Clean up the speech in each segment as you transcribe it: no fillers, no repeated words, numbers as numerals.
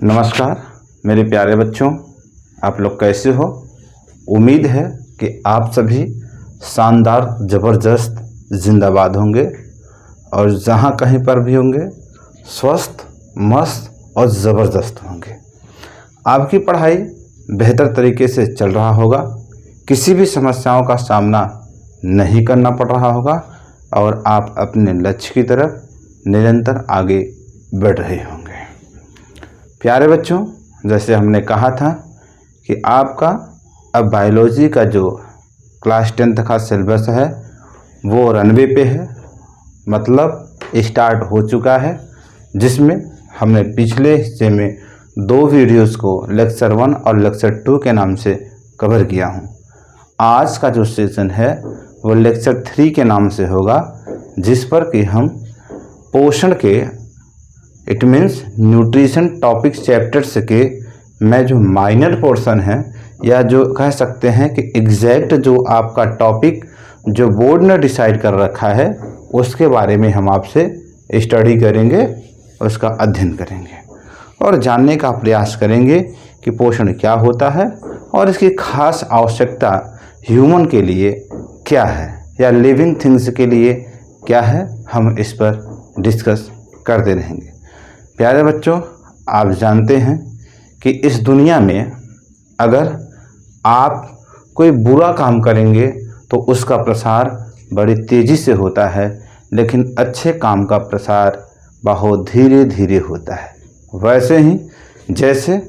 नमस्कार मेरे प्यारे बच्चों, आप लोग कैसे हो। उम्मीद है कि आप सभी शानदार ज़बरदस्त जिंदाबाद होंगे और जहाँ कहीं पर भी होंगे स्वस्थ मस्त और ज़बरदस्त होंगे। आपकी पढ़ाई बेहतर तरीके से चल रहा होगा, किसी भी समस्याओं का सामना नहीं करना पड़ रहा होगा और आप अपने लक्ष्य की तरफ निरंतर आगे बढ़ रहे होंगे। प्यारे बच्चों, जैसे हमने कहा था कि आपका अब बायोलॉजी का जो क्लास 10th का सिलेबस है वो रनवे पे है, मतलब स्टार्ट हो चुका है, जिसमें हमने पिछले हिस्से में 2 वीडियोस को लेक्चर 1 और लेक्चर 2 के नाम से कवर किया हूँ। आज का जो सेशन है वो लेक्चर 3 के नाम से होगा, जिस पर कि हम पोषण के it means nutrition topic chapters के में जो माइनर पोर्शन है या जो कह सकते हैं कि एग्जैक्ट जो आपका टॉपिक जो बोर्ड ने डिसाइड कर रखा है उसके बारे में हम आपसे स्टडी करेंगे, उसका अध्ययन करेंगे और जानने का प्रयास करेंगे कि पोषण क्या होता है और इसकी खास आवश्यकता ह्यूमन के लिए क्या है या लिविंग थिंग्स के लिए क्या है। हम इस पर डिस्कस करते रहेंगे। प्यारे बच्चों, आप जानते हैं कि इस दुनिया में अगर आप कोई बुरा काम करेंगे तो उसका प्रसार बड़ी तेज़ी से होता है, लेकिन अच्छे काम का प्रसार बहुत धीरे धीरे होता है। वैसे ही जैसे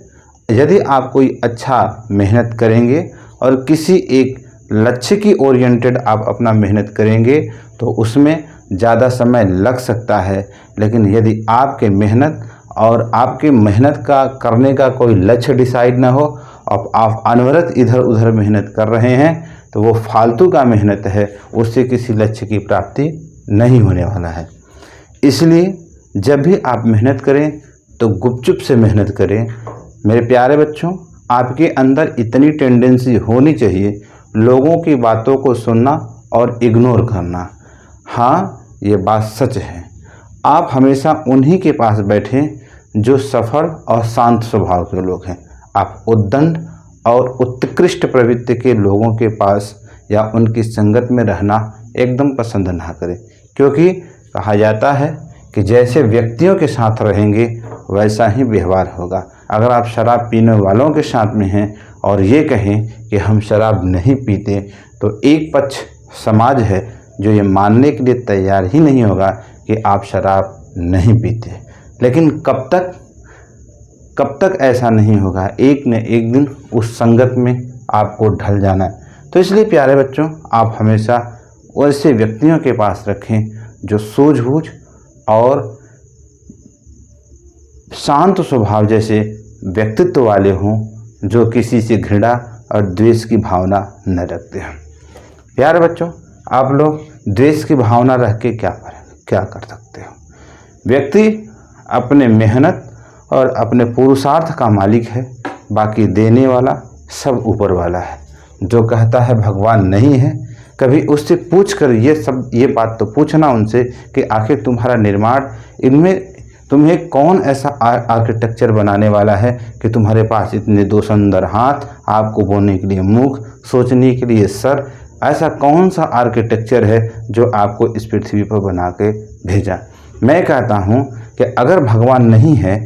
यदि आप कोई अच्छा मेहनत करेंगे और किसी एक लक्ष्य की ओरिएंटेड आप अपना मेहनत करेंगे तो उसमें ज़्यादा समय लग सकता है, लेकिन यदि आपके मेहनत और आपके मेहनत का करने का कोई लक्ष्य डिसाइड ना हो और आप अनवरत इधर उधर मेहनत कर रहे हैं तो वो फालतू का मेहनत है, उससे किसी लक्ष्य की प्राप्ति नहीं होने वाला है। इसलिए जब भी आप मेहनत करें तो गुपचुप से मेहनत करें। मेरे प्यारे बच्चों, आपके अंदर इतनी टेंडेंसी होनी चाहिए लोगों की बातों को सुनना और इग्नोर करना। हाँ, ये बात सच है। आप हमेशा उन्हीं के पास बैठें जो सफल और शांत स्वभाव के लोग हैं। आप उद्दंड और उत्कृष्ट प्रवृत्ति के लोगों के पास या उनकी संगत में रहना एकदम पसंद ना करें, क्योंकि कहा जाता है कि जैसे व्यक्तियों के साथ रहेंगे वैसा ही व्यवहार होगा। अगर आप शराब पीने वालों के साथ में हैं और ये कहें कि हम शराब नहीं पीते तो एक पक्ष समाज है जो ये मानने के लिए तैयार ही नहीं होगा कि आप शराब नहीं पीते। लेकिन कब तक ऐसा नहीं होगा, एक न एक दिन उस संगत में आपको ढल जाना है। तो इसलिए प्यारे बच्चों, आप हमेशा वैसे व्यक्तियों के पास रखें जो सूझबूझ और शांत स्वभाव जैसे व्यक्तित्व वाले हों, जो किसी से घृणा और द्वेष की भावना न रखते हैं। प्यारे बच्चों, आप लोग द्वेष की भावना रख के क्या कर सकते हो। व्यक्ति अपने मेहनत और अपने पुरुषार्थ का मालिक है, बाकी देने वाला सब ऊपर वाला है। जो कहता है भगवान नहीं है, कभी उससे पूछ कर ये बात तो पूछना उनसे कि आखिर तुम्हारा निर्माण इनमें तुम्हें कौन ऐसा आर्किटेक्चर बनाने वाला है कि तुम्हारे पास इतने 2 सुंदर हाथ, आपको बोलने के लिए मुख, सोचने के लिए सर, ऐसा कौन सा आर्किटेक्चर है जो आपको इस पृथ्वी पर बना के भेजा। मैं कहता हूँ कि अगर भगवान नहीं है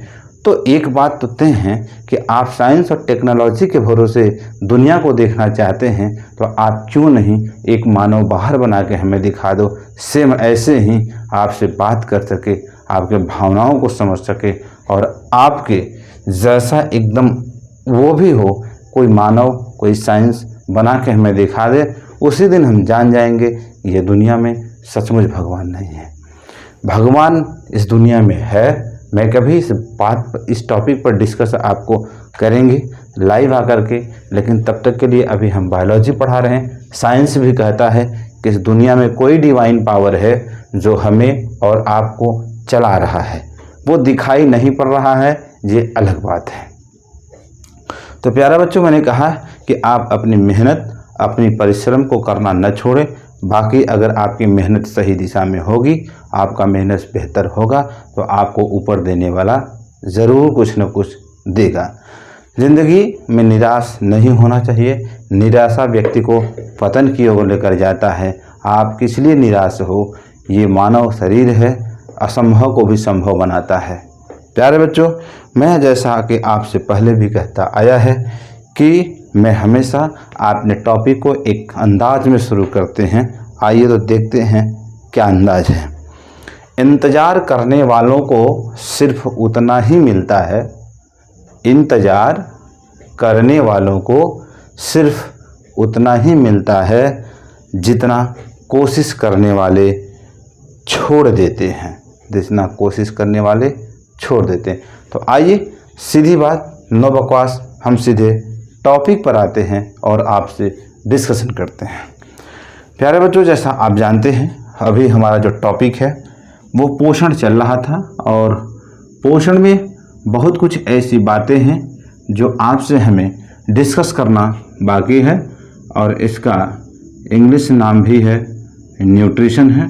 तो एक बात तो तय है कि आप साइंस और टेक्नोलॉजी के भरोसे दुनिया को देखना चाहते हैं तो आप क्यों नहीं एक मानव बाहर बना के हमें दिखा दो, सेम ऐसे ही आपसे बात कर सके, आपके भावनाओं को समझ सके और आपके जैसा एकदम वो भी हो, कोई मानव कोई साइंस बना के हमें दिखा दे। उसी दिन हम जान जाएंगे ये दुनिया में सचमुच भगवान नहीं है। भगवान इस दुनिया में है। मैं कभी इस टॉपिक पर डिस्कस आपको करेंगे लाइव आकर के, लेकिन तब तक के लिए अभी हम बायोलॉजी पढ़ा रहे हैं। साइंस भी कहता है कि इस दुनिया में कोई डिवाइन पावर है जो हमें और आपको चला रहा है, वो दिखाई नहीं पड़ रहा है, ये अलग बात है। तो प्यारा बच्चों, मैंने कहा कि आप अपनी मेहनत अपनी परिश्रम को करना न छोड़ें। बाकी अगर आपकी मेहनत सही दिशा में होगी, आपका मेहनत बेहतर होगा तो आपको ऊपर देने वाला ज़रूर कुछ न कुछ देगा। ज़िंदगी में निराश नहीं होना चाहिए। निराशा व्यक्ति को पतन की ओर लेकर जाता है। आप किस लिए निराश हो? ये मानव शरीर है, असंभव को भी संभव बनाता है। प्यारे बच्चों, मैं जैसा कि आपसे पहले भी कहता आया है कि मैं हमेशा अपने टॉपिक को एक अंदाज में शुरू करते हैं। आइए तो देखते हैं क्या अंदाज है। इंतज़ार करने वालों को सिर्फ उतना ही मिलता है, इंतज़ार करने वालों को सिर्फ उतना ही मिलता है जितना कोशिश करने वाले छोड़ देते हैं, जितना कोशिश करने वाले छोड़ देते हैं। तो आइए सीधी बात, नो बकवास, हम सीधे टॉपिक पर आते हैं और आपसे डिस्कशन करते हैं। प्यारे बच्चों, जैसा आप जानते हैं अभी हमारा जो टॉपिक है वो पोषण चल रहा था और पोषण में बहुत कुछ ऐसी बातें हैं जो आपसे हमें डिस्कस करना बाकी है और इसका इंग्लिश नाम भी है न्यूट्रिशन है।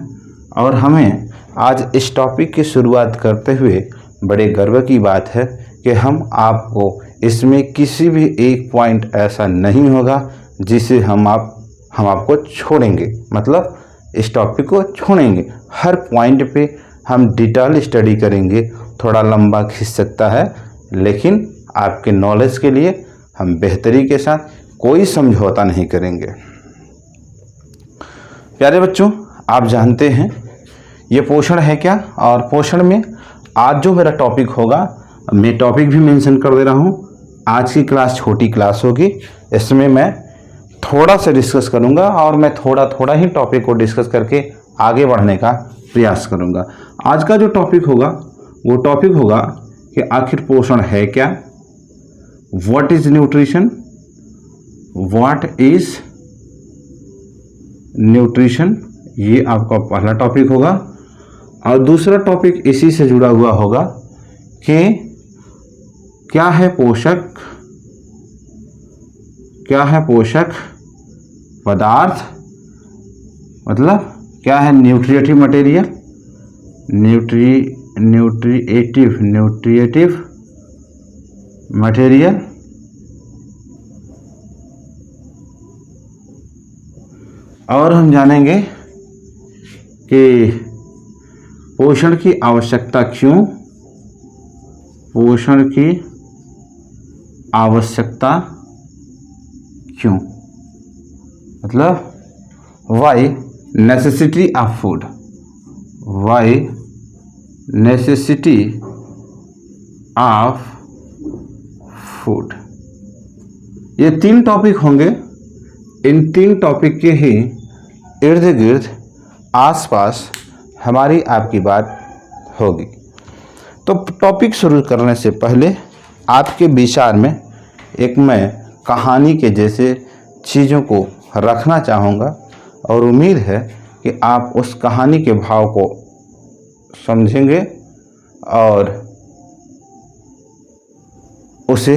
और हमें आज इस टॉपिक की शुरुआत करते हुए बड़े गर्व की बात है कि हम आपको इसमें किसी भी एक पॉइंट ऐसा नहीं होगा जिसे हम आपको छोड़ेंगे, मतलब इस टॉपिक को छोड़ेंगे। हर पॉइंट पे हम डिटेल स्टडी करेंगे। थोड़ा लंबा खींच सकता है, लेकिन आपके नॉलेज के लिए हम बेहतरी के साथ कोई समझौता नहीं करेंगे। प्यारे बच्चों, आप जानते हैं ये पोषण है क्या, और पोषण में आज जो मेरा टॉपिक होगा, मैं टॉपिक भी मेंशन कर दे रहा हूँ। आज की क्लास छोटी क्लास होगी, इसमें मैं थोड़ा सा डिस्कस करूँगा और मैं थोड़ा ही टॉपिक को डिस्कस करके आगे बढ़ने का प्रयास करूँगा। आज का जो टॉपिक होगा वो टॉपिक होगा कि आखिर पोषण है क्या, what is nutrition, what is nutrition, ये आपका पहला टॉपिक होगा। और दूसरा टॉपिक इसी से जुड़ा हुआ होगा कि क्या है पोषक, क्या है पोषक पदार्थ, मतलब क्या है न्यूट्रिएटिव मटेरियल, न्यूट्रिएटिव मटेरियल, और हम जानेंगे कि पोषण की आवश्यकता क्यों, पोषण की आवश्यकता क्यों, मतलब why necessity of food, why necessity of food. ये 3 टॉपिक होंगे। इन 3 टॉपिक के ही इर्द गिर्द आसपास हमारी आपकी बात होगी। तो टॉपिक शुरू करने से पहले आपके विचार में एक मैं कहानी के जैसे चीज़ों को रखना चाहूँगा और उम्मीद है कि आप उस कहानी के भाव को समझेंगे और उसे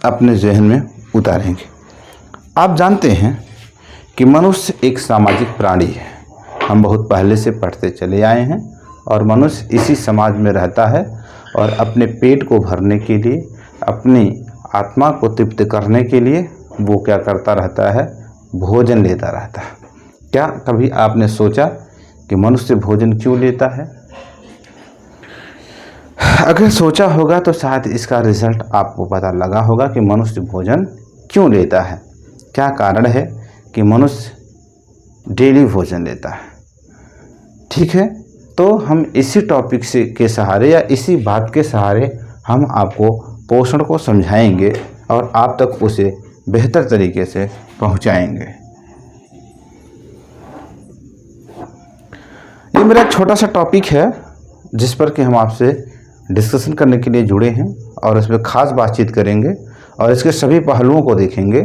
अपने जहन में उतारेंगे। आप जानते हैं कि मनुष्य एक सामाजिक प्राणी है। हम बहुत पहले से पढ़ते चले आए हैं और मनुष्य इसी समाज में रहता है और अपने पेट को भरने के लिए, अपनी आत्मा को तृप्त करने के लिए वो क्या करता रहता है, भोजन लेता रहता है। क्या कभी आपने सोचा कि मनुष्य भोजन क्यों लेता है? अगर सोचा होगा तो शायद इसका रिजल्ट आपको पता लगा होगा कि मनुष्य भोजन क्यों लेता है। क्या कारण है कि मनुष्य डेली भोजन लेता है? ठीक है, तो हम इसी टॉपिक से के सहारे या इसी बात के सहारे हम आपको पोषण को समझाएंगे और आप तक उसे बेहतर तरीके से पहुंचाएंगे। ये मेरा छोटा सा टॉपिक है जिस पर कि हम आपसे डिस्कशन करने के लिए जुड़े हैं और इस पर खास बातचीत करेंगे और इसके सभी पहलुओं को देखेंगे।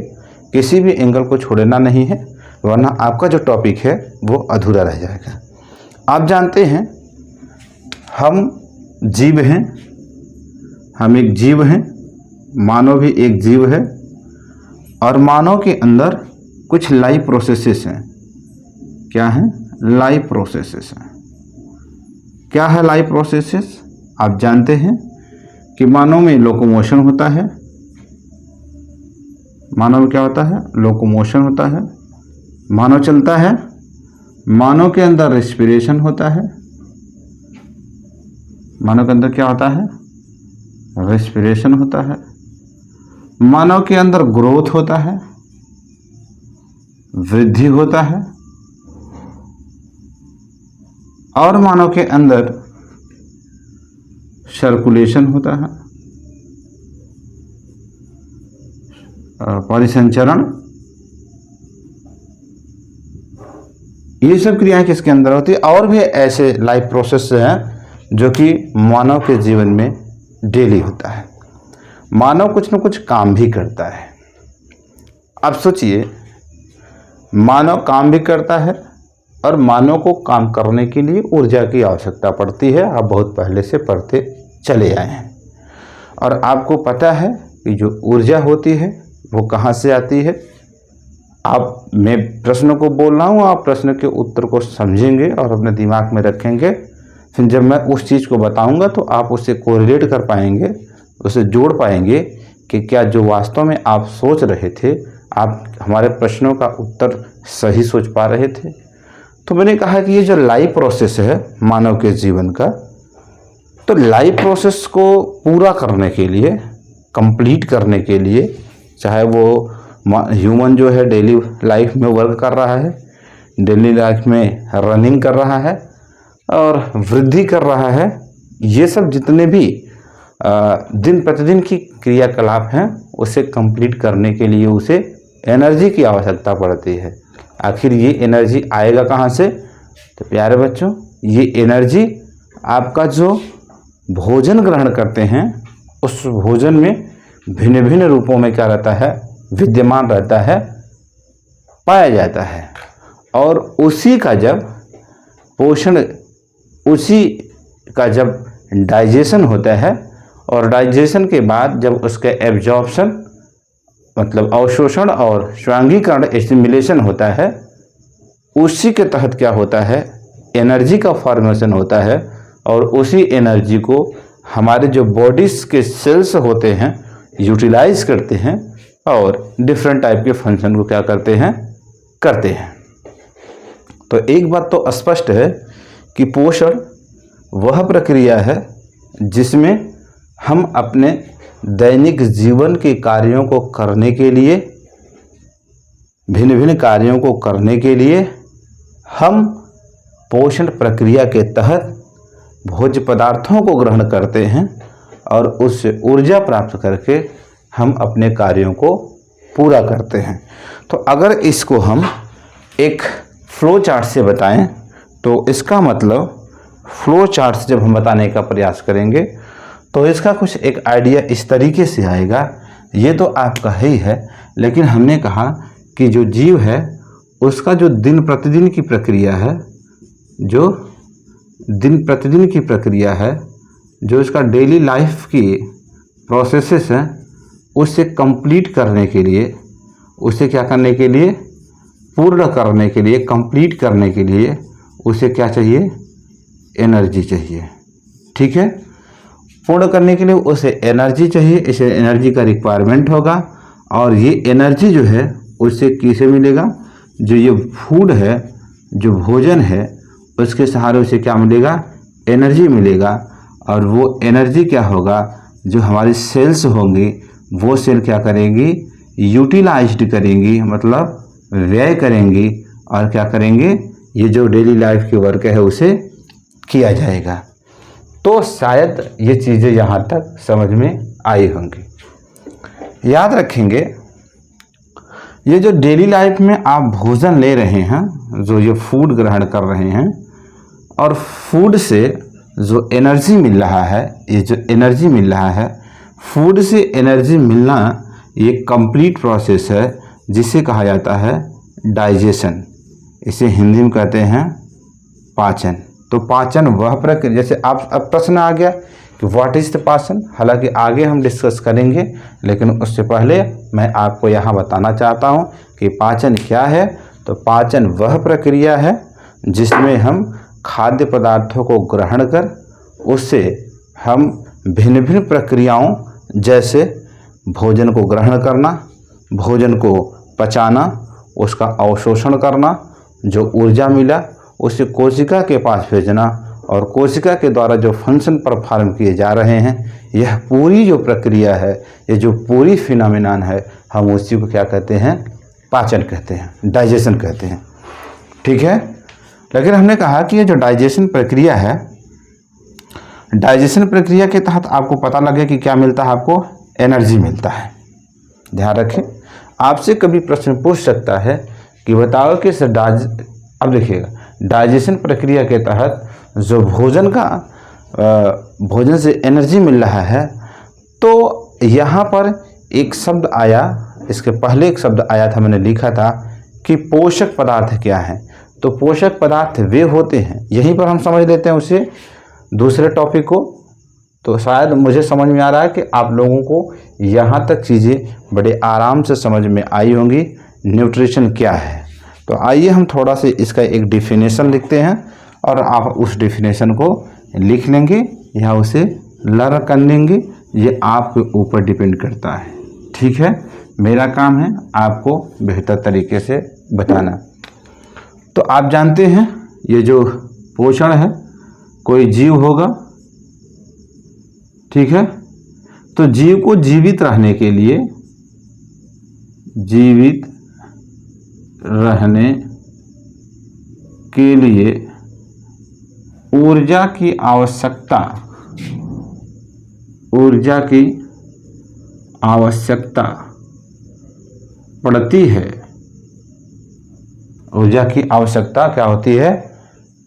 किसी भी एंगल को छोड़ना नहीं है, वरना आपका जो टॉपिक है वो अधूरा रह जाएगा। आप जानते हैं हम जीव हैं, हम एक जीव हैं, मानव भी एक जीव है और मानव के अंदर कुछ लाइफ प्रोसेसेस हैं। क्या है? लाइफ प्रोसेसेस हैं। क्या है लाइफ प्रोसेसेस? आप जानते हैं कि मानव में लोकोमोशन होता है, मानव में क्या होता है, लोकोमोशन होता है, मानव चलता है, मानव के अंदर रेस्पिरेशन होता है, मानव के अंदर क्या होता है, रेस्पिरेशन होता है, मानव के अंदर ग्रोथ होता है, वृद्धि होता है, और मानव के अंदर सर्कुलेशन होता है, परिसंचरण, ये सब क्रियाएं किसके अंदर होती है। और भी ऐसे लाइफ प्रोसेस हैं जो कि मानव के जीवन में डेली होता है। मानव कुछ न कुछ काम भी करता है। अब सोचिए, मानव काम भी करता है और मानव को काम करने के लिए ऊर्जा की आवश्यकता पड़ती है। आप बहुत पहले से पढ़ते चले आए हैं और आपको पता है कि जो ऊर्जा होती है वो कहाँ से आती है। आप, मैं प्रश्न को बोल रहा हूँ, आप प्रश्न के उत्तर को समझेंगे और अपने दिमाग में रखेंगे। फिर जब मैं उस चीज़ को बताऊंगा तो आप उससे कोरिलेट कर पाएंगे, उसे जोड़ पाएंगे कि क्या जो वास्तव में आप सोच रहे थे, आप हमारे प्रश्नों का उत्तर सही सोच पा रहे थे। तो मैंने कहा कि ये जो लाइफ प्रोसेस है मानव के जीवन का, तो लाइफ प्रोसेस को पूरा करने के लिए, कंप्लीट करने के लिए, चाहे वो ह्यूमन जो है डेली लाइफ में वर्क कर रहा है, डेली लाइफ में रनिंग कर रहा है और वृद्धि कर रहा है, ये सब जितने भी दिन प्रतिदिन की क्रियाकलाप हैं उसे कंप्लीट करने के लिए उसे एनर्जी की आवश्यकता पड़ती है। आखिर ये एनर्जी आएगा कहाँ से? तो प्यारे बच्चों, ये एनर्जी आपका जो भोजन ग्रहण करते हैं उस भोजन में भिन्न भिन्न रूपों में क्या रहता है, विद्यमान रहता है, पाया जाता है। और उसी का जब पोषण, उसी का जब डाइजेशन होता है और डाइजेशन के बाद जब उसका एब्जॉर्प्शन मतलब अवशोषण और स्वांगीकरण एस्टिमुलेशन होता है, उसी के तहत क्या होता है, एनर्जी का फॉर्मेशन होता है। और उसी एनर्जी को हमारे जो बॉडीज के सेल्स होते हैं यूटिलाइज करते हैं और डिफरेंट टाइप के फंक्शन को क्या करते हैं, करते हैं। तो एक बात तो स्पष्ट है कि पोषण वह प्रक्रिया है जिसमें हम अपने दैनिक जीवन के कार्यों को करने के लिए, भिन्न भिन्न कार्यों को करने के लिए हम पोषण प्रक्रिया के तहत भोज्य पदार्थों को ग्रहण करते हैं और उससे ऊर्जा प्राप्त करके हम अपने कार्यों को पूरा करते हैं। तो अगर इसको हम एक फ्लो चार्ट से बताएं तो इसका मतलब, फ्लो चार्ट से जब हम बताने का प्रयास करेंगे तो इसका कुछ एक आइडिया इस तरीके से आएगा। ये तो आपका ही है, लेकिन हमने कहा कि जो जीव है उसका जो दिन प्रतिदिन की प्रक्रिया है, जो दिन प्रतिदिन की प्रक्रिया है, जो इसका डेली लाइफ की प्रोसेसेस हैं, उससे कंप्लीट करने के लिए, उसे क्या करने के लिए, पूर्ण करने के लिए, कंप्लीट करने के लिए उसे क्या चाहिए, एनर्जी चाहिए। ठीक है, पूर्ण करने के लिए उसे एनर्जी चाहिए, इसे एनर्जी का रिक्वायरमेंट होगा। और ये एनर्जी जो है उससे किसे मिलेगा, जो ये फूड है, जो भोजन है, उसके सहारे उसे क्या मिलेगा, एनर्जी मिलेगा। और वो एनर्जी क्या होगा, जो हमारी सेल्स होंगी वो सेल क्या करेंगी, यूटिलाइज्ड करेंगी, मतलब व्यय करेंगी और क्या करेंगे, ये जो डेली लाइफ की वर्क है उसे किया जाएगा। तो शायद ये चीज़ें यहाँ तक समझ में आई होंगी। याद रखेंगे, ये जो डेली लाइफ में आप भोजन ले रहे हैं, जो ये फूड ग्रहण कर रहे हैं, और फूड से जो एनर्जी मिल रहा है, ये जो एनर्जी मिल रहा है, फूड से एनर्जी मिलना ये कंप्लीट प्रोसेस है जिसे कहा जाता है डाइजेशन। इसे हिंदी में कहते हैं पाचन। तो पाचन वह प्रक्रिया, जैसे आप अब प्रश्न आ गया कि व्हाट इज द पाचन, हालांकि आगे हम डिस्कस करेंगे, लेकिन उससे पहले मैं आपको यहाँ बताना चाहता हूँ कि पाचन क्या है। तो पाचन वह प्रक्रिया है जिसमें हम खाद्य पदार्थों को ग्रहण कर उससे हम भिन्न भिन्न प्रक्रियाओं जैसे भोजन को ग्रहण करना, भोजन को पचाना, उसका अवशोषण करना, जो ऊर्जा मिला उसे कोशिका के पास भेजना और कोशिका के द्वारा जो फंक्शन परफॉर्म किए जा रहे हैं, यह पूरी जो प्रक्रिया है, ये जो पूरी फिनोमिनन है, हम उसी को क्या कहते हैं? पाचन कहते हैं, डाइजेशन कहते हैं। ठीक है। लेकिन हमने कहा कि ये जो डाइजेशन प्रक्रिया है, डाइजेशन प्रक्रिया के तहत आपको पता लगे कि क्या मिलता है? आपको एनर्जी मिलता है। ध्यान रखें, आपसे कभी प्रश्न पूछ सकता है कि बताओ कि अब देखिएगा, डाइजेशन प्रक्रिया के तहत जो भोजन से एनर्जी मिल रहा है, तो यहाँ पर एक शब्द आया, इसके पहले एक शब्द आया था, मैंने लिखा था कि पोषक पदार्थ क्या है। तो पोषक पदार्थ वे होते हैं, यहीं पर हम समझ लेते हैं उसे दूसरे टॉपिक को। तो शायद मुझे समझ में आ रहा है कि आप लोगों को यहाँ तक चीज़ें बड़े आराम से समझ में आई होंगी, न्यूट्रिशन क्या है। तो आइए हम थोड़ा सा इसका एक डिफिनेशन लिखते हैं और आप उस डिफिनेशन को लिख लेंगे या उसे लर्न कर लेंगे, ये आपके ऊपर डिपेंड करता है। ठीक है, मेरा काम है आपको बेहतर तरीके से बताना। तो आप जानते हैं ये जो पोषण है, कोई जीव होगा, ठीक है, तो जीव को जीवित रहने के लिए, जीवित रहने के लिए ऊर्जा की आवश्यकता पड़ती है। ऊर्जा की आवश्यकता क्या होती है?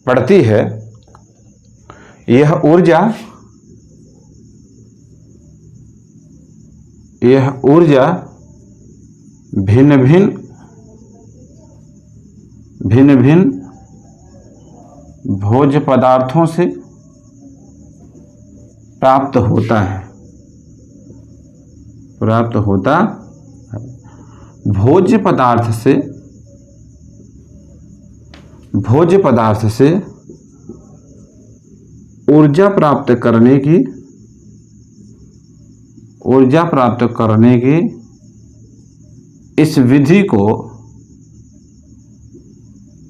पड़ती है। यह ऊर्जा भिन्न भिन्न भोज्य पदार्थों से प्राप्त होता है। भोज्य पदार्थ से ऊर्जा प्राप्त करने की इस विधि को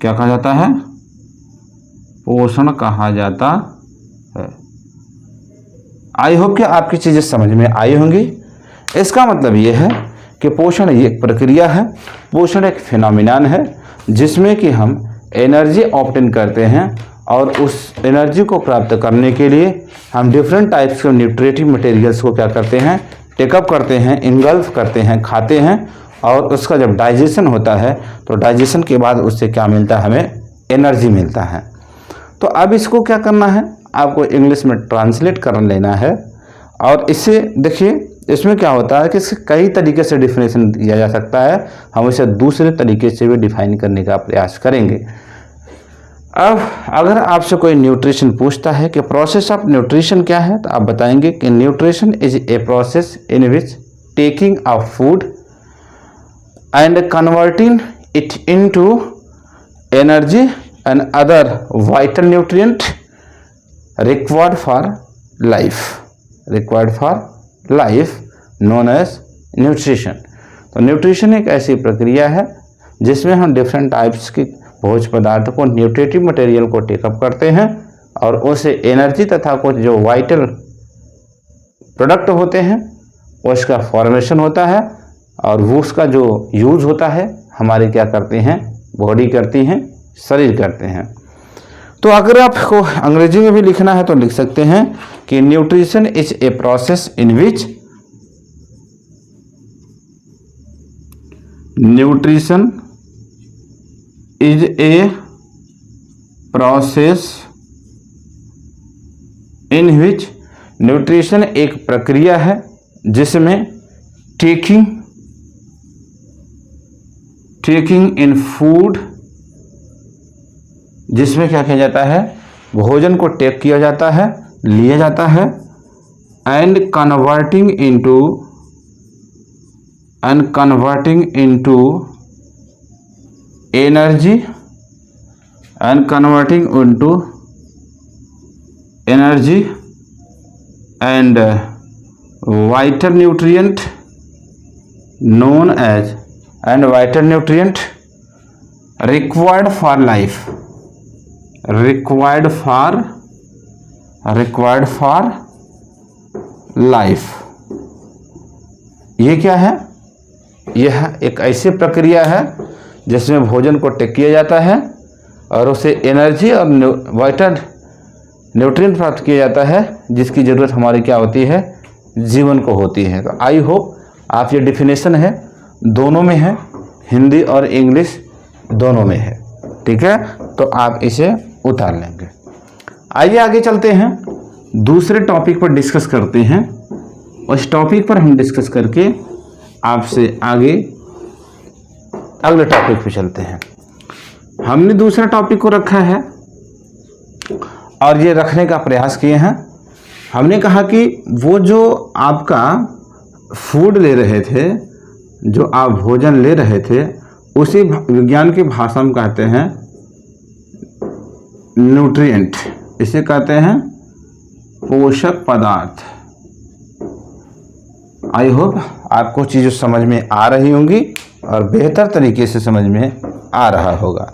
क्या कहा जाता है? पोषण कहा जाता है। आई होप कि आपकी चीजें समझ में आई होंगी। इसका मतलब यह है कि पोषण एक प्रक्रिया है, पोषण एक फिनोमिनन है, जिसमें कि हम एनर्जी ऑब्टेन करते हैं और उस एनर्जी को प्राप्त करने के लिए हम डिफरेंट टाइप्स के न्यूट्रिटिव मटेरियल्स को क्या करते हैं? टेकअप करते हैं, इनगल्फ करते हैं, खाते हैं, और उसका जब डाइजेशन होता है तो डाइजेशन के बाद उससे क्या मिलता है? हमें एनर्जी मिलता है। तो अब इसको क्या करना है? आपको इंग्लिश में ट्रांसलेट कर लेना है। और इससे देखिए, इसमें क्या होता है कि इसके कई तरीके से डिफिनेशन दिया जा सकता है, हम इसे दूसरे तरीके से भी डिफाइन करने का प्रयास करेंगे। अब अगर आपसे कोई न्यूट्रिशन पूछता है कि प्रोसेस ऑफ न्यूट्रिशन क्या है, तो आप बताएंगे कि nutrition is a process in which taking of food and converting it into energy and other vital nutrient required for life known as nutrition. तो न्यूट्रिशन एक ऐसी प्रक्रिया है जिसमें हम डिफरेंट टाइप्स की भोज्य पदार्थ को, न्यूट्रिटिव मटेरियल को टेकअप करते हैं और उसे एनर्जी तथा कुछ जो वाइटल प्रोडक्ट होते हैं उसका फॉर्मेशन होता है और वो उसका जो यूज होता है हमारे क्या करते हैं? बॉडी करती हैं, शरीर करते हैं। तो अगर आपको अंग्रेजी में भी लिखना है तो लिख सकते हैं कि nutrition is a process in which nutrition is a process in which nutrition एक प्रक्रिया है जिसमें टेकिंग इन फूड, जिसमें क्या किया जाता है? भोजन को टेक किया जाता है, लिया जाता है, and converting into energy and vital nutrient known as and vital nutrient required for life, required for life। ये क्या है? यह एक ऐसी प्रक्रिया है जिसमें भोजन को टेक किया जाता है और उसे एनर्जी और वाइटल न्यूट्रिएंट प्राप्त किया जाता है जिसकी ज़रूरत हमारी क्या होती है? जीवन को होती है। तो आई होप आप ये डिफिनेशन है दोनों में है, हिंदी और इंग्लिश दोनों में है, ठीक है? तो आप इसे उतार लेंगे। आइए आगे चलते हैं, दूसरे टॉपिक पर डिस्कस करते हैं। उस टॉपिक पर हम डिस्कस करके आपसे आगे अगले टॉपिक पे चलते हैं। हमने दूसरा टॉपिक को रखा है और ये रखने का प्रयास किए हैं। हमने कहा कि वो जो आपका फूड ले रहे थे, जो आप भोजन ले रहे थे, उसी विज्ञान की भाषा में कहते हैं न्यूट्रिएंट, इसे कहते हैं पोषक पदार्थ। आई होप आपको चीज़ें समझ में आ रही होंगी और बेहतर तरीके से समझ में आ रहा होगा।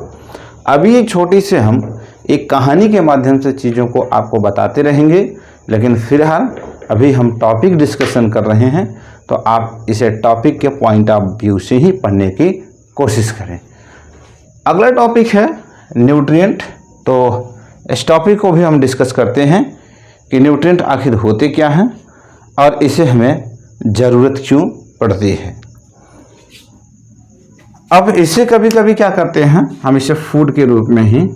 अभी एक छोटी से हम एक कहानी के माध्यम से चीज़ों को आपको बताते रहेंगे, लेकिन फिलहाल अभी हम टॉपिक डिस्कशन कर रहे हैं, तो आप इसे टॉपिक के पॉइंट ऑफ व्यू से ही पढ़ने की कोशिश करें। अगला टॉपिक है न्यूट्रिएंट। तो इस टॉपिक को भी हम डिस्कस करते हैं कि न्यूट्रिएंट आखिर होते क्या हैं और इसे हमें ज़रूरत क्यों पड़ती है। अब इसे कभी कभी क्या करते हैं, हम इसे फूड के रूप में ही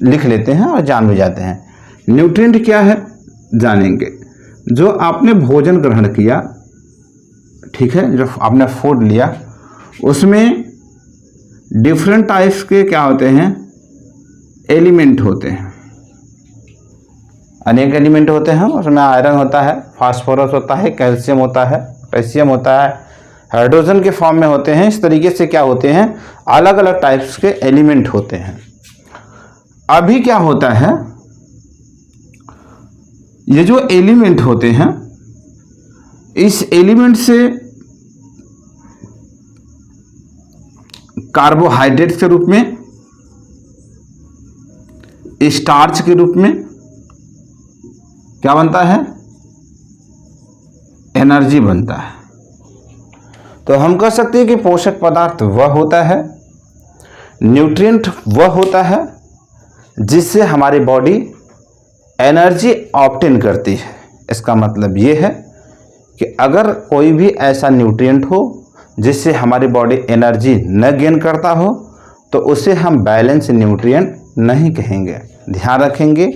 लिख लेते हैं और जान भी जाते हैं। न्यूट्रिएंट क्या है जानेंगे। जो आपने भोजन ग्रहण किया, ठीक है, जो आपने फूड लिया, उसमें डिफरेंट टाइप्स के क्या होते हैं? एलिमेंट होते हैं, अनेक एलिमेंट होते हैं। उसमें आयरन होता है, फास्फोरस होता है, कैल्शियम होता है, पोटेशियम होता है, हाइड्रोजन के फॉर्म में होते हैं। इस तरीके से क्या होते हैं? अलग अलग टाइप्स के एलिमेंट होते हैं। अभी क्या होता है, ये जो एलिमेंट होते हैं, इस एलिमेंट से कार्बोहाइड्रेट के रूप में, स्टार्च के रूप में क्या बनता है? एनर्जी बनता है। तो हम कह सकते हैं कि पोषक पदार्थ वह होता है, न्यूट्रिएंट वह होता है जिससे हमारी बॉडी एनर्जी ऑब्टेन करती है। इसका मतलब ये है कि अगर कोई भी ऐसा न्यूट्रिएंट हो जिससे हमारी बॉडी एनर्जी न गेन करता हो, तो उसे हम बैलेंस न्यूट्रिएंट नहीं कहेंगे। ध्यान रखेंगे,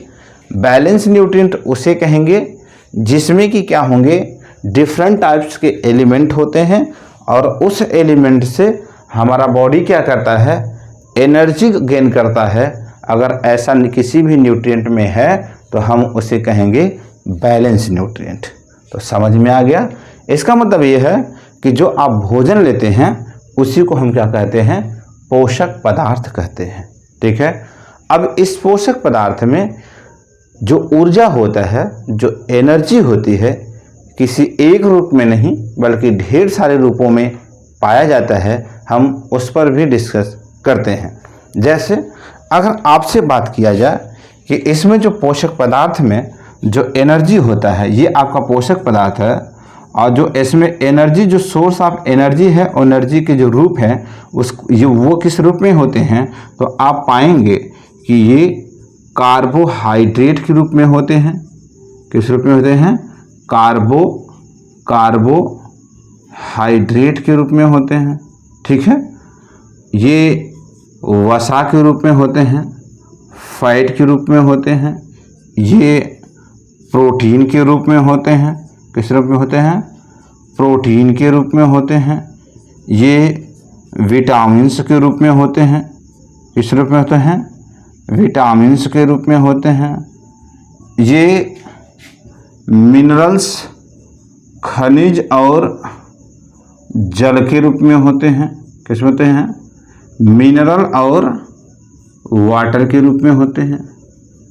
बैलेंस न्यूट्रिएंट उसे कहेंगे जिसमें कि क्या होंगे? डिफरेंट टाइप्स के एलिमेंट होते हैं और उस एलिमेंट से हमारा बॉडी क्या करता है? एनर्जी गेन करता है। अगर ऐसा किसी भी न्यूट्रिएंट में है तो हम उसे कहेंगे बैलेंस न्यूट्रिएंट। तो समझ में आ गया? इसका मतलब ये है कि जो आप भोजन लेते हैं उसी को हम क्या कहते हैं? पोषक पदार्थ कहते हैं, ठीक है। अब इस पोषक पदार्थ में जो ऊर्जा होता है, जो एनर्जी होती है, किसी एक रूप में नहीं बल्कि ढेर सारे रूपों में पाया जाता है। हम उस पर भी डिस्कस करते हैं। जैसे अगर आपसे बात किया जाए कि इसमें जो पोषक पदार्थ में जो एनर्जी होता है, ये आपका पोषक पदार्थ है, और जो इसमें एनर्जी, जो सोर्स ऑफ एनर्जी है, एनर्जी के जो रूप हैं वो किस रूप में होते हैं? तो आप पाएंगे कि ये कार्बोहाइड्रेट के रूप में होते हैं। किस रूप में होते हैं? कार्बोहाइड्रेट के रूप में होते हैं, ठीक है। ये वसा के रूप में होते हैं, फैट के रूप में होते हैं, ये प्रोटीन के रूप में होते हैं। किस रूप में होते हैं? प्रोटीन के रूप में होते हैं। ये विटामिन्स के रूप में होते हैं। किस रूप में होते हैं? विटामिन्स के रूप में होते हैं। ये मिनरल्स, खनिज और जल के रूप में होते हैं। किस होते हैं? मिनरल और वाटर के रूप में होते हैं।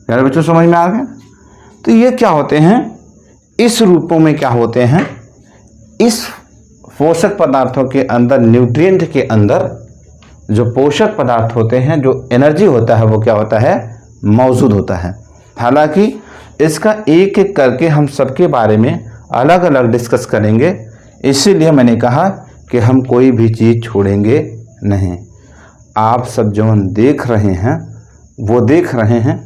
प्यारे बच्चों, समझ में आ गया? तो ये क्या होते हैं? इस रूपों में क्या होते हैं, इस पोषक पदार्थों के अंदर, न्यूट्रिएंट के अंदर जो पोषक पदार्थ होते हैं, जो एनर्जी होता है, वो क्या होता है, मौजूद होता है। हालांकि इसका एक एक करके हम सबके बारे में अलग अलग डिस्कस करेंगे, इसीलिए मैंने कहा कि हम कोई भी चीज़ छोड़ेंगे नहीं। आप सब जो देख रहे हैं वो देख रहे हैं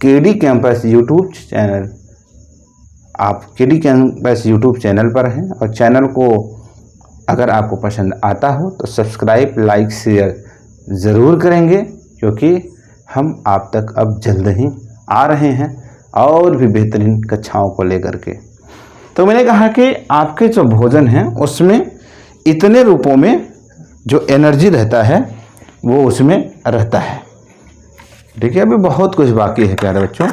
केडी कैंपस यूट्यूब चैनल। आप केडी कैंपस यूट्यूब चैनल पर हैं और चैनल को अगर आपको पसंद आता हो तो सब्सक्राइब, लाइक, शेयर ज़रूर करेंगे, क्योंकि हम आप तक अब जल्द ही आ रहे हैं और भी बेहतरीन कक्षाओं को लेकर के। तो मैंने कहा कि आपके जो भोजन हैं उसमें इतने रूपों में जो एनर्जी रहता है वो उसमें रहता है। ठीक है, अभी बहुत कुछ बाकी है प्यारे बच्चों।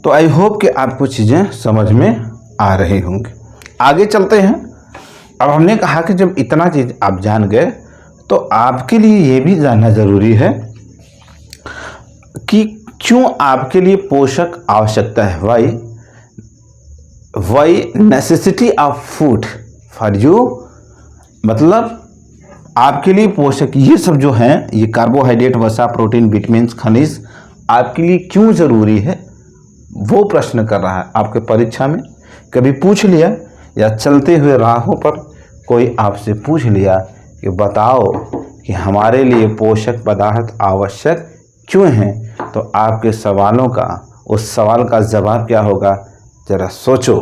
तो आई होप कि आपको चीज़ें समझ में आ रही होंगी। आगे चलते हैं। अब हमने कहा कि जब इतना चीज़ आप जान गए तो आपके लिए ये भी जानना ज़रूरी है कि क्यों आपके लिए पोषक आवश्यकता है। Why necessity of food for you, मतलब आपके लिए पोषक ये सब जो हैं, ये कार्बोहाइड्रेट, वसा, प्रोटीन, विटामिन्स, खनिज आपके लिए क्यों ज़रूरी है, वो प्रश्न कर रहा है। आपके परीक्षा में कभी पूछ लिया या चलते हुए राहों पर कोई आपसे पूछ लिया कि बताओ कि हमारे लिए पोषक पदार्थ आवश्यक क्यों हैं, तो आपके सवालों का, उस सवाल का जवाब क्या होगा, ज़रा सोचो।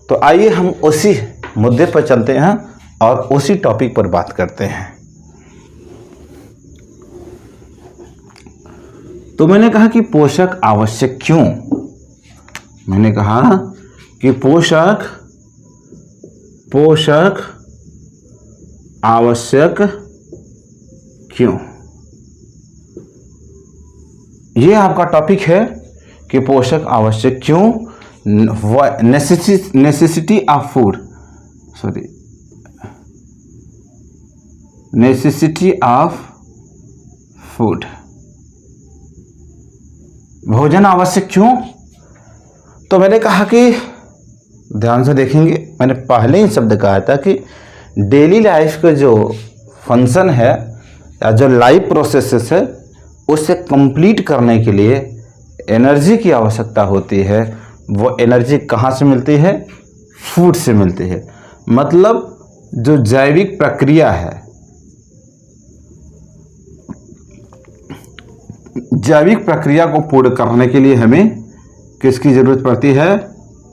तो आइए हम उसी मुद्दे पर चलते हैं और उसी टॉपिक पर बात करते हैं। तो मैंने कहा कि पोषक आवश्यक क्यों, मैंने कहा कि पोषक आवश्यक क्यों, ये आपका टॉपिक है कि पोषक आवश्यक क्यों, necessity of food, necessity of food, भोजन आवश्यक क्यों। तो मैंने कहा कि ध्यान से देखेंगे, मैंने पहले ही शब्द कहा था कि डेली लाइफ का जो फंक्शन है या जो लाइफ प्रोसेसेस है उसे कंप्लीट करने के लिए एनर्जी की आवश्यकता होती है। वो एनर्जी कहाँ से मिलती है, फूड से मिलती है। मतलब जो जैविक प्रक्रिया है, जैविक प्रक्रिया को पूर्ण करने के लिए हमें किसकी ज़रूरत पड़ती है,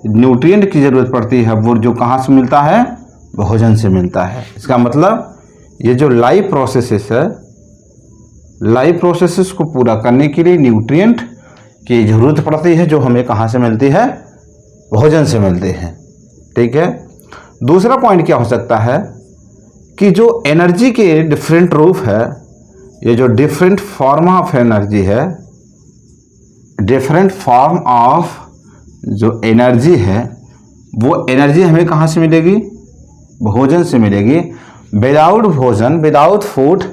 न्यूट्रिएंट की ज़रूरत पड़ती है। वो जो कहाँ से मिलता है, भोजन से मिलता है। इसका मतलब ये जो लाइफ प्रोसेसेस है, लाइफ प्रोसेसेस को पूरा करने के लिए न्यूट्रिएंट की ज़रूरत पड़ती है, जो हमें कहाँ से मिलती है, भोजन से मिलती है। ठीक है। दूसरा पॉइंट क्या हो सकता है कि जो एनर्जी के डिफरेंट रूप है, ये जो डिफरेंट फॉर्म ऑफ एनर्जी है, डिफरेंट फॉर्म ऑफ जो एनर्जी है, वो एनर्जी हमें कहाँ से मिलेगी, भोजन से मिलेगी। विदाउट भोजन, without food,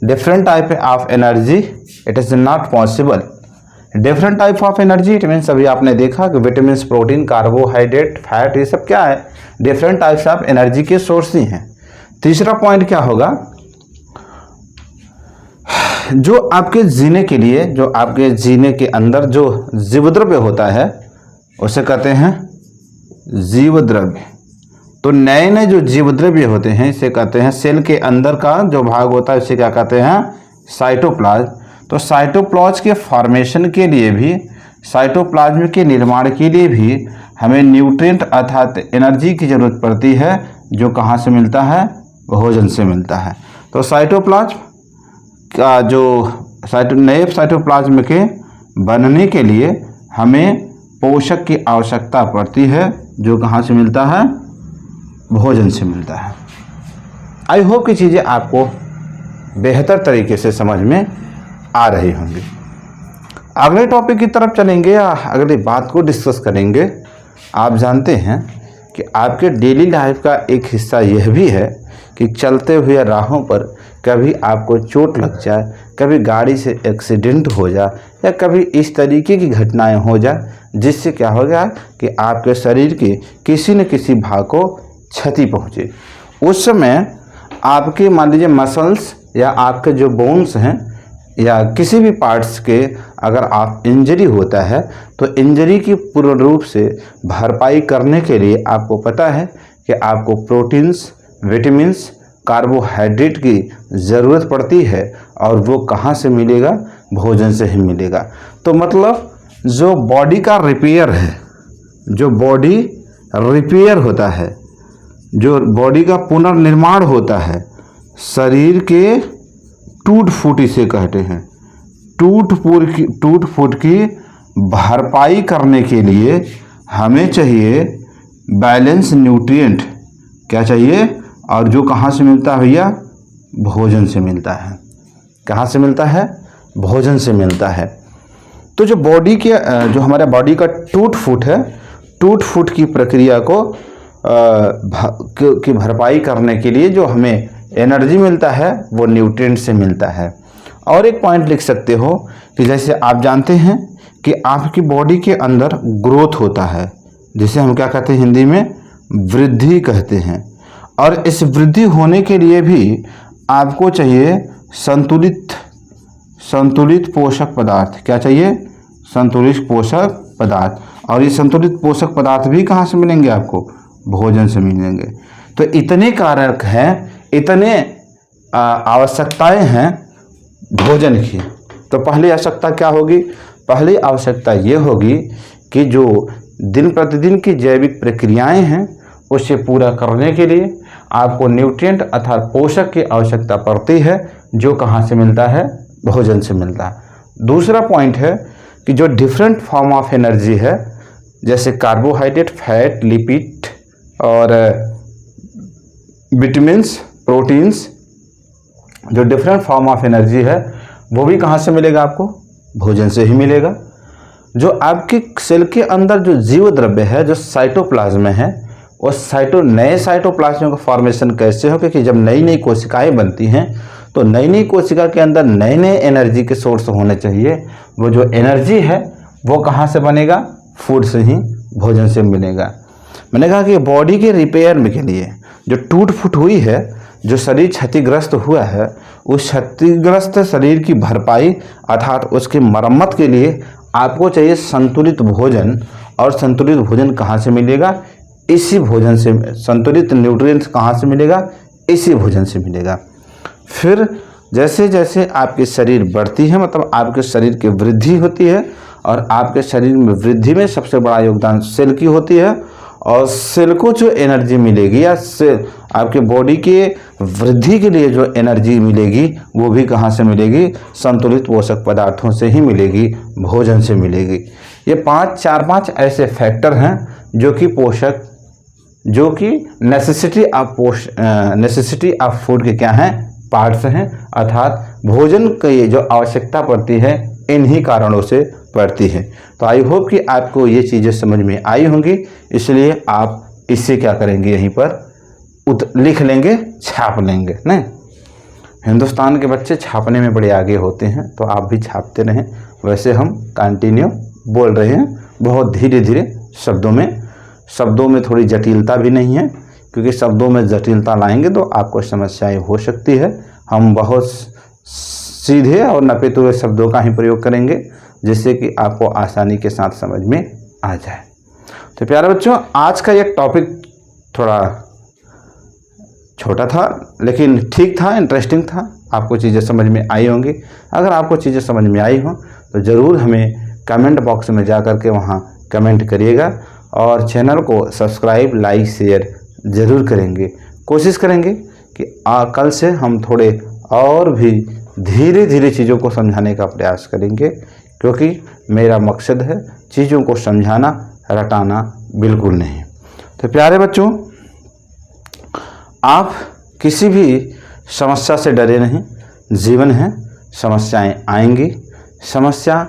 different type of energy it is not possible. Different type of energy it means अभी आपने देखा कि विटामिन, प्रोटीन, कार्बोहाइड्रेट, फैट, ये सब क्या है, डिफरेंट टाइप्स ऑफ एनर्जी के सोर्स ही हैं। तीसरा पॉइंट क्या होगा, जो आपके जीने के लिए, जो आपके जीने के अंदर जो जीवद्रव्य होता है उसे कहते हैं जीवद्रव्य। तो नए नए जो जीवद्रव्य होते हैं इसे कहते हैं, सेल के अंदर का जो भाग होता है इसे क्या कहते हैं, साइटोप्लाज्म। तो साइटोप्लाज्म के फॉर्मेशन के लिए भी, साइटोप्लाज्म के निर्माण के लिए भी हमें न्यूट्रिएंट अर्थात एनर्जी की ज़रूरत पड़ती है, जो कहाँ से मिलता है, भोजन से मिलता है। तो साइटोप्लाज्म का जो नए साइटोप्लाज्म के बनने के लिए हमें पोषक की आवश्यकता पड़ती है, जो कहाँ से मिलता है, भोजन से मिलता है। आई होप कि चीज़ें आपको बेहतर तरीके से समझ में आ रही होंगी। अगले टॉपिक की तरफ चलेंगे या अगली बात को डिस्कस करेंगे। आप जानते हैं कि आपके डेली लाइफ का एक हिस्सा यह भी है कि चलते हुए राहों पर कभी आपको चोट लग जाए, कभी गाड़ी से एक्सीडेंट हो जाए, या कभी इस तरीके की घटनाएं हो जाए जिससे क्या हो गया कि आपके शरीर के किसी न किसी भाग को क्षति पहुँचे। उस समय आपके मान लीजिए मसल्स या आपके जो बोन्स हैं या किसी भी पार्ट्स के अगर आप इंजरी होता है तो इंजरी की पूर्ण रूप से भरपाई करने के लिए आपको पता है कि आपको प्रोटीन्स, विटामिन्स, कार्बोहाइड्रेट की ज़रूरत पड़ती है, और वो कहाँ से मिलेगा? भोजन से ही मिलेगा। तो मतलब जो बॉडी का रिपेयर है, जो बॉडी रिपेयर होता है, जो बॉडी का पुनर्निर्माण होता है, शरीर के टूट फूट इसे कहते हैं, टूट फूट की भरपाई करने के लिए हमें चाहिए बैलेंस न्यूट्रिएंट। क्या चाहिए? और जो कहाँ से मिलता है भैया? भोजन से मिलता है। कहाँ से मिलता है? भोजन से मिलता है। तो जो बॉडी के जो हमारे बॉडी का टूट फूट है, टूट फूट की प्रक्रिया को की भरपाई करने के लिए जो हमें एनर्जी मिलता है वो न्यूट्रिएंट से मिलता है। और एक पॉइंट लिख सकते हो कि जैसे आप जानते हैं कि आपकी बॉडी के अंदर ग्रोथ होता है, जिसे हम क्या कहते हैं हिंदी में? वृद्धि कहते हैं। और इस वृद्धि होने के लिए भी आपको चाहिए संतुलित पोषक पदार्थ। क्या चाहिए? संतुलित पोषक पदार्थ। और ये संतुलित पोषक पदार्थ भी कहाँ से मिलेंगे आपको? भोजन से मिलेंगे। तो इतने कारक हैं, इतने आवश्यकताएं हैं भोजन की। तो पहली आवश्यकता क्या होगी? पहली आवश्यकता ये होगी कि जो दिन प्रतिदिन की जैविक प्रक्रियाएं हैं उसे पूरा करने के लिए आपको न्यूट्रिएंट अर्थात पोषक की आवश्यकता पड़ती है, जो कहाँ से मिलता है? भोजन से मिलता है। दूसरा पॉइंट है कि जो डिफरेंट फॉर्म ऑफ एनर्जी है, जैसे कार्बोहाइड्रेट, फैट, लिपिड और विटामिन्स, प्रोटीन्स, जो डिफरेंट फॉर्म ऑफ एनर्जी है वो भी कहाँ से मिलेगा आपको? भोजन से ही मिलेगा। जो आपके सेल के अंदर जो जीव द्रव्य है, जो साइटोप्लाज्म है, उस नए साइटोप्लाज्म का फॉर्मेशन कैसे हो? क्योंकि जब नई नई कोशिकाएं बनती हैं तो नई नई कोशिका के अंदर नए नए एनर्जी के सोर्स होने चाहिए। वो जो एनर्जी है वो कहाँ से बनेगा? फूड से ही, भोजन से मिलेगा। मैंने कहा कि बॉडी के रिपेयर में के लिए जो टूट फूट हुई है, जो शरीर क्षतिग्रस्त हुआ है, उस क्षतिग्रस्त शरीर की भरपाई अर्थात उसकी मरम्मत के लिए आपको चाहिए संतुलित भोजन। और संतुलित भोजन कहाँ से मिलेगा? इसी भोजन से। संतुलित न्यूट्रिएंट्स कहाँ से मिलेगा? इसी भोजन से मिलेगा। फिर जैसे जैसे आपके शरीर बढ़ती है, मतलब आपके शरीर की वृद्धि होती है, और आपके शरीर में वृद्धि में सबसे बड़ा योगदान सेल की होती है, और सेल को जो एनर्जी मिलेगी या सेल आपके बॉडी के वृद्धि के लिए जो एनर्जी मिलेगी वो भी कहाँ से मिलेगी? संतुलित पोषक पदार्थों से ही मिलेगी, भोजन से मिलेगी। ये 4-5 ऐसे फैक्टर हैं जो कि पोषक, जो कि नेसेसिटी ऑफ फूड के क्या हैं? पार्ट्स हैं। अर्थात भोजन की जो आवश्यकता पड़ती है इन्हीं कारणों से पड़ती है। तो आई होप कि आपको ये चीज़ें समझ में आई होंगी, इसलिए आप इससे क्या करेंगे? यहीं पर लिख लेंगे, छाप लेंगे। नहीं, हिंदुस्तान के बच्चे छापने में बड़े आगे होते हैं, तो आप भी छापते रहें। वैसे हम कंटिन्यू बोल रहे हैं, बहुत धीरे धीरे शब्दों में थोड़ी जटिलता भी नहीं है, क्योंकि शब्दों में जटिलता लाएंगे तो आपको समस्याएं हो सकती है। हम बहुत सीधे और नपे हुए शब्दों का ही प्रयोग करेंगे, जिससे कि आपको आसानी के साथ समझ में आ जाए। तो प्यारे बच्चों, आज का ये टॉपिक थोड़ा छोटा था, लेकिन ठीक था, इंटरेस्टिंग था। आपको चीज़ें समझ में आई होंगी। अगर आपको चीज़ें समझ में आई हो तो ज़रूर हमें कमेंट बॉक्स में जा कर के वहाँ कमेंट करिएगा, और चैनल को सब्सक्राइब, लाइक, शेयर ज़रूर करेंगे। कोशिश करेंगे कि कल से हम थोड़े और भी धीरे धीरे चीज़ों को समझाने का प्रयास करेंगे, क्योंकि मेरा मकसद है चीज़ों को समझाना, रटाना बिल्कुल नहीं। तो प्यारे बच्चों, आप किसी भी समस्या से डरे नहीं। जीवन है, समस्याएं आएंगी। समस्या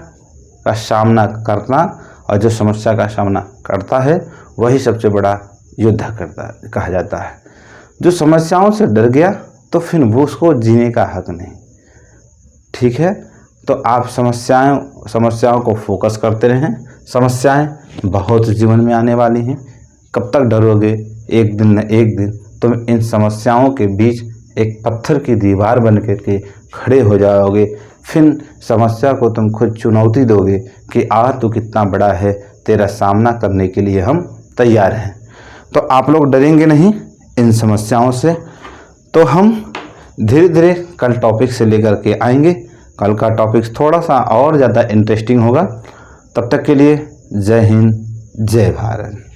का सामना करना, और जो समस्या का सामना करता है वही सबसे बड़ा योद्धा कहा जाता है। जो समस्याओं से डर गया तो फिर वो उसको जीने का हक नहीं। ठीक है, तो आप समस्याओं को फोकस करते रहें। समस्याएं बहुत जीवन में आने वाली हैं। कब तक डरोगे? एक दिन न एक दिन तुम इन समस्याओं के बीच एक पत्थर की दीवार बन करके खड़े हो जाओगे। फिर समस्या को तुम खुद चुनौती दोगे कि तू कितना बड़ा है, तेरा सामना करने के लिए हम तैयार हैं। तो आप लोग डरेंगे नहीं इन समस्याओं से। तो हम धीरे धीरे कल टॉपिक से लेकर के आएंगे। कल का टॉपिक थोड़ा सा और ज़्यादा इंटरेस्टिंग होगा। तब तक के लिए जय हिंद, जय भारत।